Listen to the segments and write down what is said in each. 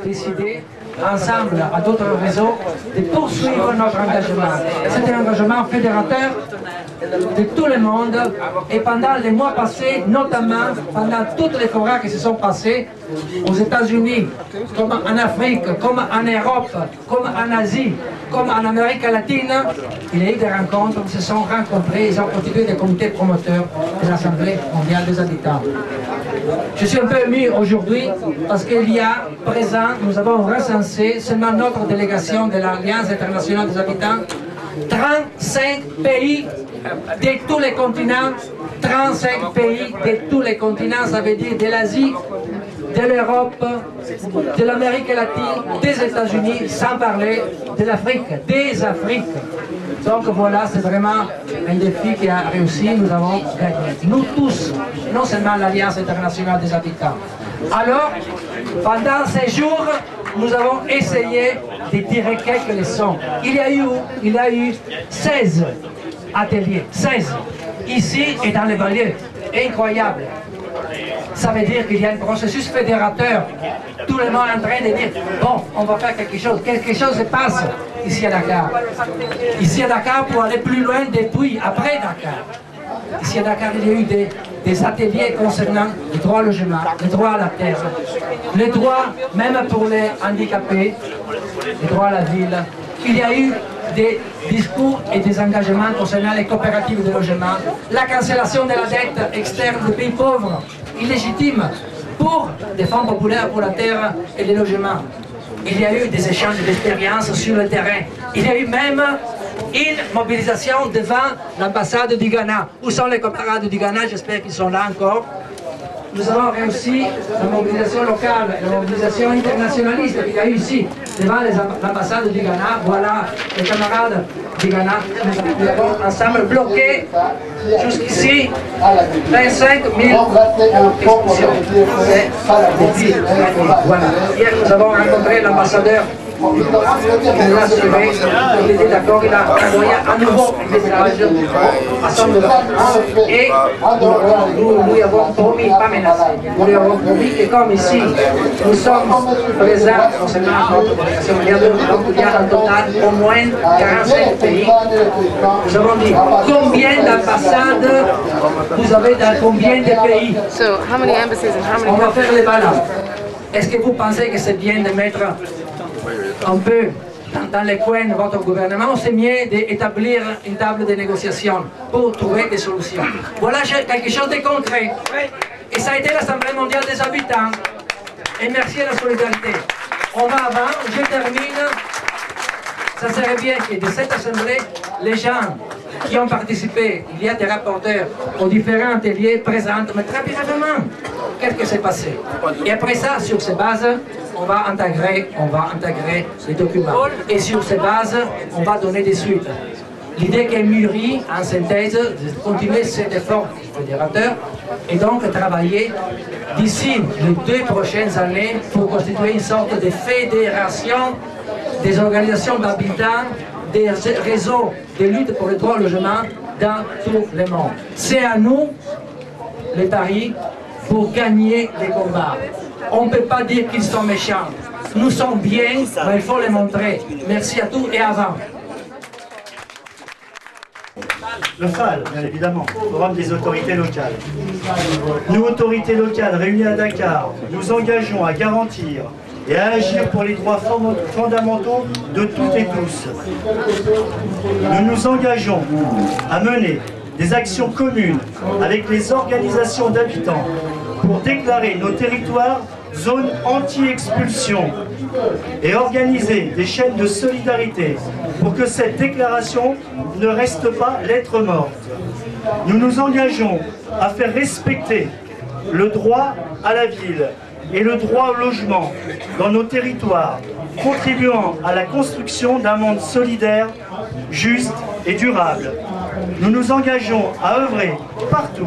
décidé, ensemble à d'autres réseaux, de poursuivre notre engagement. C'est un engagement fédérateur de tout le monde et pendant les mois passés, notamment pendant toutes les forêts qui se sont passées aux États-Unis, comme en Afrique, comme en Europe, comme en Asie, comme en Amérique latine, il y a eu des rencontres, ils se sont rencontrés, ils ont constitué des comités promoteurs de l'Assemblée mondiale des habitants. Je suis un peu ému aujourd'hui parce qu'il y a présent, nous avons recensé seulement notre délégation de l'Alliance internationale des habitants, 35 pays de tous les continents, 35 pays de tous les continents, ça veut dire de l'Asie, de l'Europe, de l'Amérique latine, des États-Unis, sans parler de l'Afrique, des Afriques. Donc voilà, c'est vraiment un défi qui a réussi, nous avons gagné. Nous tous, non seulement l'Alliance internationale des habitants. Alors, pendant ces jours, nous avons essayé de tirer quelques leçons. Il y a eu 16 ateliers, 16, ici et dans les banlieues. Incroyable. Ça veut dire qu'il y a un processus fédérateur. Tout le monde est en train de dire, bon, on va faire quelque chose. Quelque chose se passe ici à Dakar. Ici à Dakar pour aller plus loin depuis, après Dakar. Ici à Dakar, il y a eu des ateliers concernant le droit au logement, le droit à la terre, le droit même pour les handicapés, le droit à la ville. Il y a eu des discours et des engagements concernant les coopératives de logement, la cancellation de la dette externe des pays pauvres, illégitime, pour des fonds populaires pour la terre et les logements. Il y a eu des échanges d'expériences sur le terrain. Il y a eu même une mobilisation devant l'ambassade du Ghana. Où sont les camarades du Ghana? J'espère qu'ils sont là encore. Nous avons réussi la mobilisation locale, la mobilisation internationaliste qu'il y a eu ici, devant l'ambassade du Ghana. Voilà les camarades du Ghana. Nous avons ensemble bloqué jusqu'ici 25 000 expulsions. Voilà. Hier, nous avons rencontré l'ambassadeur. Il nous a assuré, il était d'accord, il a envoyé à nouveau un message à son gouvernement et nous lui avons promis, pas menacé, nous lui avons promis que comme ici nous sommes présents concernant notre délégation, il y a en total au moins 45 pays, nous avons dit combien d'ambassades vous avez dans combien de pays? On va faire les balances. Est-ce que vous pensez que c'est bien de mettre un peu dans les coins de votre gouvernement, c'est mieux d'établir une table de négociation pour trouver des solutions. Voilà quelque chose de concret. Et ça a été l'Assemblée mondiale des habitants. Et merci à la solidarité. On va avant, je termine. Ça serait bien que de cette Assemblée, les gens qui ont participé, il y a des rapporteurs aux différents ateliers, présentent, mais très brièvement, qu'est-ce qui s'est passé. Et après ça, sur ces bases, on va intégrer les documents. Et sur ces bases, on va donner des suites. L'idée qu'est mûrie, en synthèse, de continuer cet effort fédérateur et donc travailler d'ici les 2 prochaines années pour constituer une sorte de fédération des organisations d'habitants, des réseaux de lutte pour le droit au logement dans tout le monde. C'est à nous, les paris, pour gagner les combats. On ne peut pas dire qu'ils sont méchants. Nous sommes bien, mais il faut les montrer. Merci à tous et avant. Le FAL, bien évidemment, Forum des autorités locales. Nous, autorités locales réunies à Dakar, nous engageons à garantir et à agir pour les droits fondamentaux de toutes et tous. Nous nous engageons à mener des actions communes avec les organisations d'habitants pour déclarer nos territoires zones anti-expulsion et organiser des chaînes de solidarité pour que cette déclaration ne reste pas lettre morte. Nous nous engageons à faire respecter le droit à la ville et le droit au logement dans nos territoires, contribuant à la construction d'un monde solidaire, juste et durable. Nous nous engageons à œuvrer partout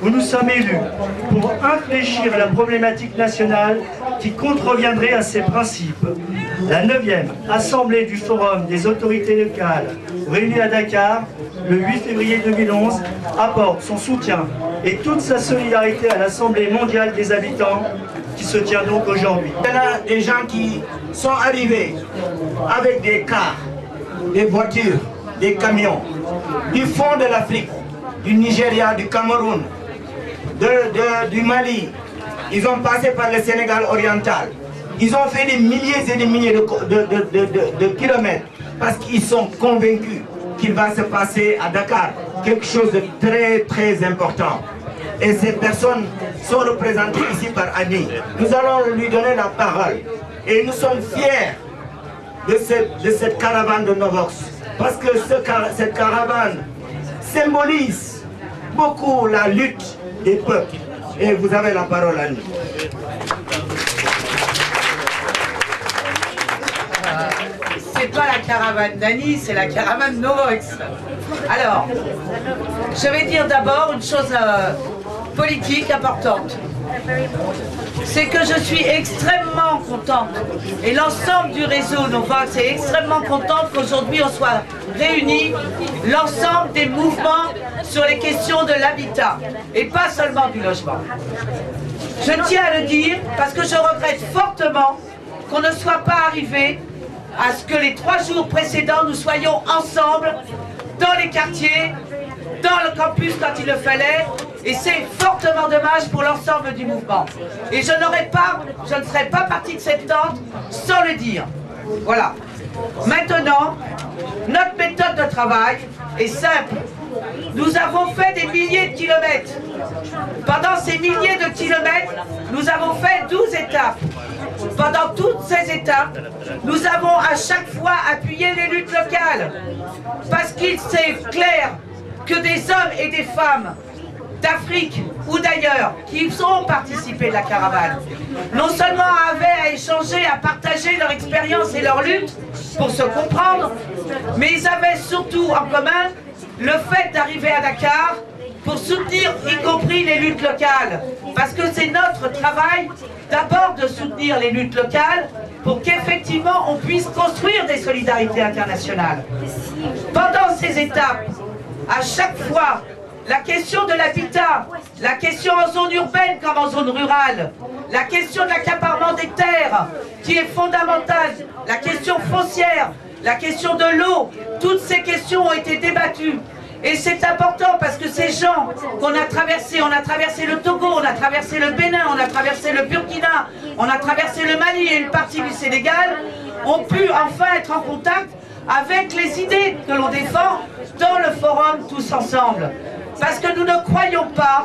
où nous sommes élus pour infléchir la problématique nationale qui contreviendrait à ces principes. La 9e Assemblée du Forum des autorités locales, réunie à Dakar le 8 février 2011, apporte son soutien et toute sa solidarité à l'Assemblée mondiale des habitants qui se tient donc aujourd'hui. Il y a des gens qui sont arrivés avec des cars, des voitures, des camions, du fond de l'Afrique, du Nigeria, du Cameroun, du Mali. Ils ont passé par le Sénégal oriental. Ils ont fait des milliers et des milliers de kilomètres parce qu'ils sont convaincus qu'il va se passer à Dakar quelque chose de très très important. Et ces personnes sont représentées ici par Annie. Nous allons lui donner la parole. Et nous sommes fiers de cette caravane de Novox. Parce que cette caravane symbolise beaucoup la lutte des peuples. Et vous avez la parole, Annie. C'est pas la caravane d'Annie, c'est la caravane Novox. Alors, je vais dire d'abord une chose politique importante. C'est que je suis extrêmement contente, et l'ensemble du réseau Novox est extrêmement contente qu'aujourd'hui on soit réunis, l'ensemble des mouvements sur les questions de l'habitat, et pas seulement du logement. Je tiens à le dire parce que je regrette fortement qu'on ne soit pas arrivé à ce que les 3 jours précédents, nous soyons ensemble dans les quartiers, dans le campus quand il le fallait, et c'est fortement dommage pour l'ensemble du mouvement. Et je ne serais pas partie de cette tente sans le dire. Voilà. Maintenant, notre méthode de travail est simple. Nous avons fait des milliers de kilomètres. Pendant ces milliers de kilomètres, nous avons fait 12 étapes. Pendant toutes ces étapes, nous avons à chaque fois appuyé les luttes locales. Parce qu'il est clair que des hommes et des femmes d'Afrique ou d'ailleurs qui ont participé de la caravane, non seulement avaient à échanger, à partager leur expérience et leur lutte pour se comprendre, mais ils avaient surtout en commun le fait d'arriver à Dakar pour soutenir y compris les luttes locales. Parce que c'est notre travail d'abord de soutenir les luttes locales pour qu'effectivement on puisse construire des solidarités internationales. Pendant ces étapes, à chaque fois, la question de l'habitat, la question en zone urbaine comme en zone rurale, la question de l'accaparement des terres qui est fondamentale, la question foncière, la question de l'eau, toutes ces questions ont été débattues. Et c'est important parce que ces gens qu'on a traversés, on a traversé le Togo, on a traversé le Bénin, on a traversé le Burkina, on a traversé le Mali et une partie du Sénégal, ont pu enfin être en contact avec les idées que l'on défend dans le forum tous ensemble. Parce que nous ne croyons pas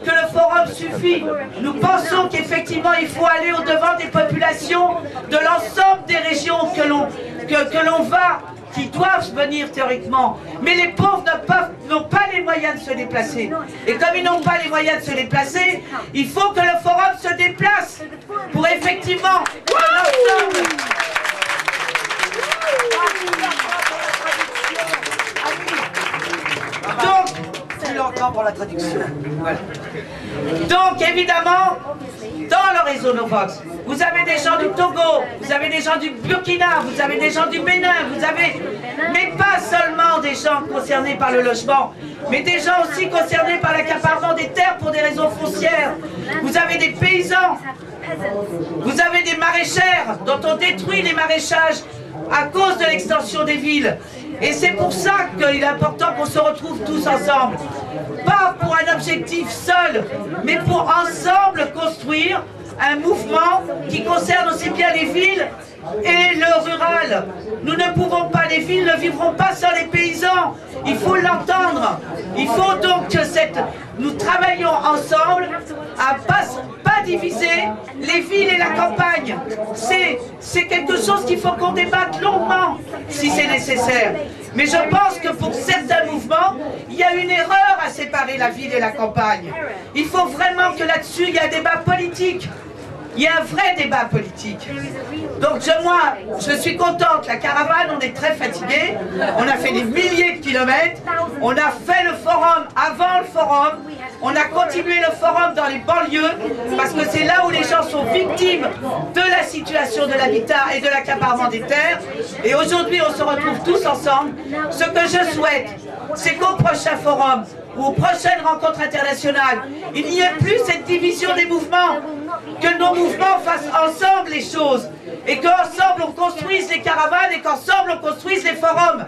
que le forum suffit. Nous pensons qu'effectivement il faut aller au-devant des populations de l'ensemble des régions que l'on va, qui doivent venir théoriquement. Mais les pauvres n'ont pas les moyens de se déplacer. Et comme ils n'ont pas les moyens de se déplacer, il faut que le forum se déplace pour effectivement l'ensemble. Pour la traduction. Voilà. Donc évidemment, dans le réseau Novox, vous avez des gens du Togo, vous avez des gens du Burkina, vous avez des gens du Bénin, mais pas seulement des gens concernés par le logement, mais des gens aussi concernés par l'accaparement des terres pour des raisons foncières. Vous avez des paysans, vous avez des maraîchères dont on détruit les maraîchages à cause de l'extension des villes. Et c'est pour ça qu'il est important qu'on se retrouve tous ensemble. Pas pour un objectif seul, mais pour ensemble construire un mouvement qui concerne aussi bien les villes et le rural. Nous ne pouvons pas, les villes ne vivront pas sans les paysans. Il faut l'entendre. Il faut donc que nous travaillions ensemble à pas diviser les villes et la campagne. C'est quelque chose qu'il faut qu'on débatte longuement, si c'est nécessaire. Mais je pense que pour certains mouvements, il y a une erreur à séparer la ville et la campagne. Il faut vraiment que là-dessus, il y ait un débat politique. Il y a un vrai débat politique. Donc moi, je suis contente. La caravane, on est très fatigués. On a fait des milliers de kilomètres. On a fait le forum avant le forum. On a continué le forum dans les banlieues parce que c'est là où les gens sont victimes de la situation de l'habitat et de l'accaparement des terres. Et aujourd'hui, on se retrouve tous ensemble. Ce que je souhaite, c'est qu'au prochain forum, ou aux prochaines rencontres internationales, il n'y ait plus cette division des mouvements, que nos mouvements fassent ensemble les choses, et qu'ensemble on construise les caravanes, et qu'ensemble on construise les forums.